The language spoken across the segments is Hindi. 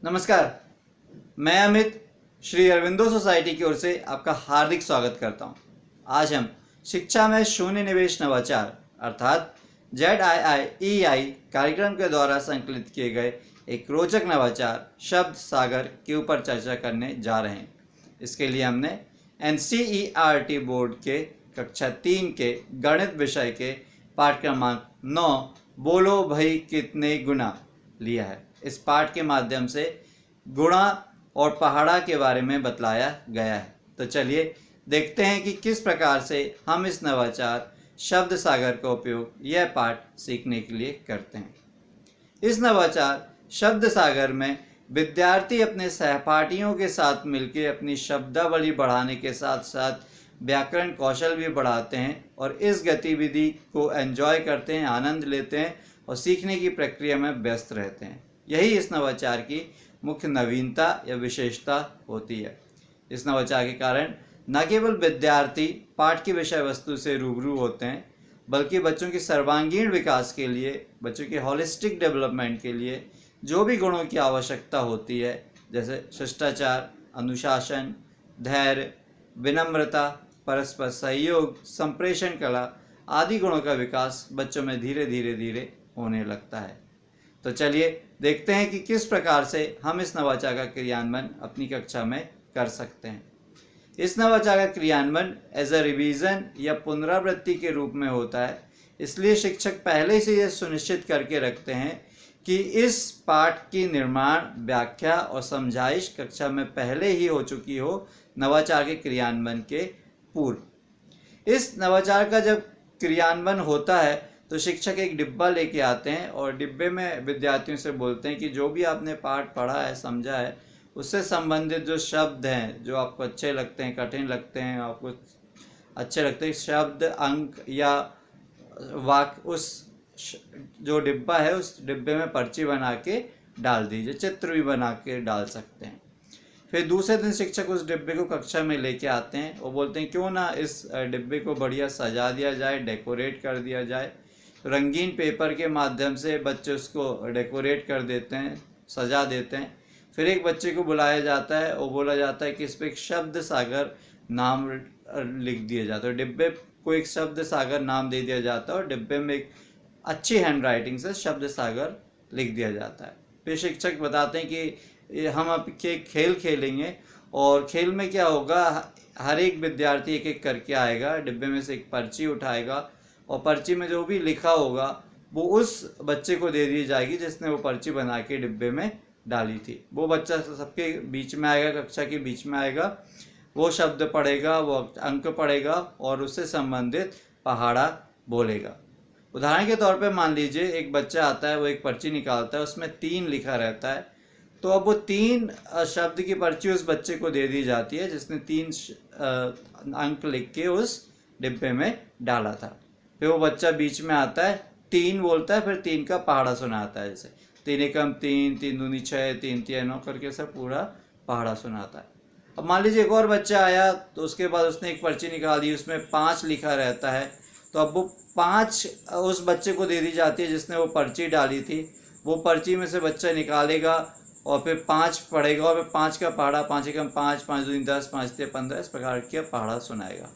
नमस्कार, मैं अमित श्री अरविंदो सोसाइटी की ओर से आपका हार्दिक स्वागत करता हूं। आज हम शिक्षा में शून्य निवेश नवाचार अर्थात ZIIEI कार्यक्रम के द्वारा संकलित किए गए एक रोचक नवाचार शब्द सागर के ऊपर चर्चा करने जा रहे हैं। इसके लिए हमने NCERT बोर्ड के कक्षा 3 के गणित विषय के पाठ क्रमांक 9 बोलो भाई कितने गुना लिया है। इस पाठ के माध्यम से गुणा और पहाड़ा के बारे में बतलाया गया है। तो चलिए देखते हैं कि किस प्रकार से हम इस नवाचार शब्द सागर का उपयोग यह पाठ सीखने के लिए करते हैं। इस नवाचार शब्द सागर में विद्यार्थी अपने सहपाठियों के साथ मिलकर अपनी शब्दावली बढ़ाने के साथ साथ व्याकरण कौशल भी बढ़ाते हैं और इस गतिविधि को एंजॉय करते हैं, आनंद लेते हैं और सीखने की प्रक्रिया में व्यस्त रहते हैं। यही इस नवाचार की मुख्य नवीनता या विशेषता होती है। इस नवाचार के कारण न केवल विद्यार्थी पाठ की विषय वस्तु से रूबरू होते हैं, बल्कि बच्चों के सर्वांगीण विकास के लिए, बच्चों के होलिस्टिक डेवलपमेंट के लिए जो भी गुणों की आवश्यकता होती है, जैसे शिष्टाचार, अनुशासन, धैर्य, विनम्रता, परस्पर सहयोग, संप्रेषण कला आदि गुणों का विकास बच्चों में धीरे धीरे होने लगता है। तो चलिए देखते हैं कि किस प्रकार से हम इस नवाचार का क्रियान्वयन अपनी कक्षा में कर सकते हैं। इस नवाचार का क्रियान्वयन एज अ रिवीजन या पुनरावृत्ति के रूप में होता है। इसलिए शिक्षक पहले से यह सुनिश्चित करके रखते हैं कि इस पाठ की निर्माण, व्याख्या और समझाइश कक्षा में पहले ही हो चुकी हो, नवाचार के क्रियान्वयन के पूर्व। इस नवाचार का जब क्रियान्वयन होता है तो शिक्षक एक डिब्बा लेके आते हैं और डिब्बे में विद्यार्थियों से बोलते हैं कि जो भी आपने पाठ पढ़ा है, समझा है, उससे संबंधित जो शब्द हैं, जो आपको अच्छे लगते हैं, कठिन लगते हैं, आपको अच्छे लगते हैं, शब्द, अंक या वाक्य, उस जो डिब्बा है उस डिब्बे में पर्ची बना के डाल दीजिए। चित्र भी बना के डाल सकते हैं। फिर दूसरे दिन शिक्षक उस डिब्बे को कक्षा में लेके आते हैं और बोलते हैं क्यों ना इस डिब्बे को बढ़िया सजा दिया जाए, डेकोरेट कर दिया जाए। रंगीन पेपर के माध्यम से बच्चे उसको डेकोरेट कर देते हैं, सजा देते हैं। फिर एक बच्चे को बुलाया जाता है और बोला जाता है कि इस पर एक शब्द सागर नाम लिख दिया जाता है। डिब्बे को एक शब्द सागर नाम दे दिया जाता है और डिब्बे में एक अच्छी हैंड राइटिंग से शब्द सागर लिख दिया जाता है। फिर शिक्षक बताते हैं कि हम अब के खेल खेलेंगे और खेल में क्या होगा, हर एक विद्यार्थी एक एक करके आएगा, डिब्बे में से एक पर्ची उठाएगा और पर्ची में जो भी लिखा होगा वो उस बच्चे को दे दी जाएगी जिसने वो पर्ची बना के डिब्बे में डाली थी। वो बच्चा सबके बीच में आएगा, कक्षा के बीच में आएगा, वो शब्द पढ़ेगा, वो अंक पढ़ेगा और उससे संबंधित पहाड़ा बोलेगा। उदाहरण के तौर पे मान लीजिए एक बच्चा आता है, वो एक पर्ची निकालता है, उसमें 3 लिखा रहता है। तो अब वो 3 शब्द की पर्ची उस बच्चे को दे दी जाती है जिसने 3 अंक लिख के उस डिब्बे में डाला था। फिर वो बच्चा बीच में आता है, 3 बोलता है, फिर 3 का पहाड़ा सुनाता है। जैसे 3 एकम 3, 3 दूनी 6, 3 तिया 9 करके सब पूरा पहाड़ा सुनाता है। अब मान लीजिए एक और बच्चा आया, तो उसके बाद उसने एक पर्ची निकाली, उसमें 5 लिखा रहता है। तो अब वो 5 उस बच्चे को दे दी जाती है जिसने वो पर्ची डाली थी। वो पर्ची में से बच्चा निकालेगा और फिर 5 पढ़ेगा और फिर 5 का पहाड़ा, 5 एकम 5, 5 दूनी 10, 5 तिया 15, इस प्रकार का पहाड़ा सुनाएगा।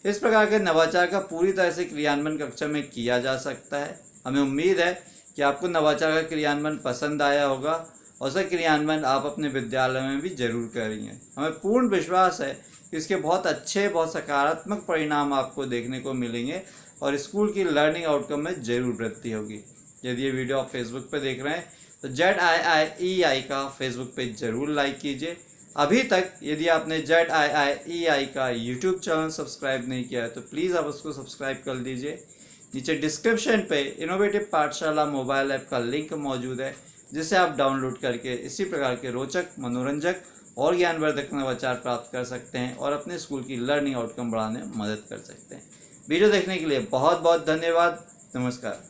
इस प्रकार के नवाचार का पूरी तरह से क्रियान्वयन कक्षा में किया जा सकता है। हमें उम्मीद है कि आपको नवाचार का क्रियान्वयन पसंद आया होगा और उसका क्रियान्वयन आप अपने विद्यालय में भी जरूर करेंगे। हमें पूर्ण विश्वास है कि इसके बहुत अच्छे, बहुत सकारात्मक परिणाम आपको देखने को मिलेंगे और स्कूल की लर्निंग आउटकम में जरूर वृद्धि होगी। यदि ये वीडियो आप फेसबुक पर देख रहे हैं तो ZIIEI का फेसबुक पेज जरूर लाइक कीजिए। अभी तक यदि आपने ZIIEI का यूट्यूब चैनल सब्सक्राइब नहीं किया है तो प्लीज़ आप उसको सब्सक्राइब कर लीजिए। नीचे डिस्क्रिप्शन पे इनोवेटिव पाठशाला मोबाइल ऐप का लिंक मौजूद है, जिसे आप डाउनलोड करके इसी प्रकार के रोचक, मनोरंजक और ज्ञानवर्धक नवाचार प्राप्त कर सकते हैं और अपने स्कूल की लर्निंग आउटकम बढ़ाने में मदद कर सकते हैं। वीडियो देखने के लिए बहुत बहुत धन्यवाद। नमस्कार।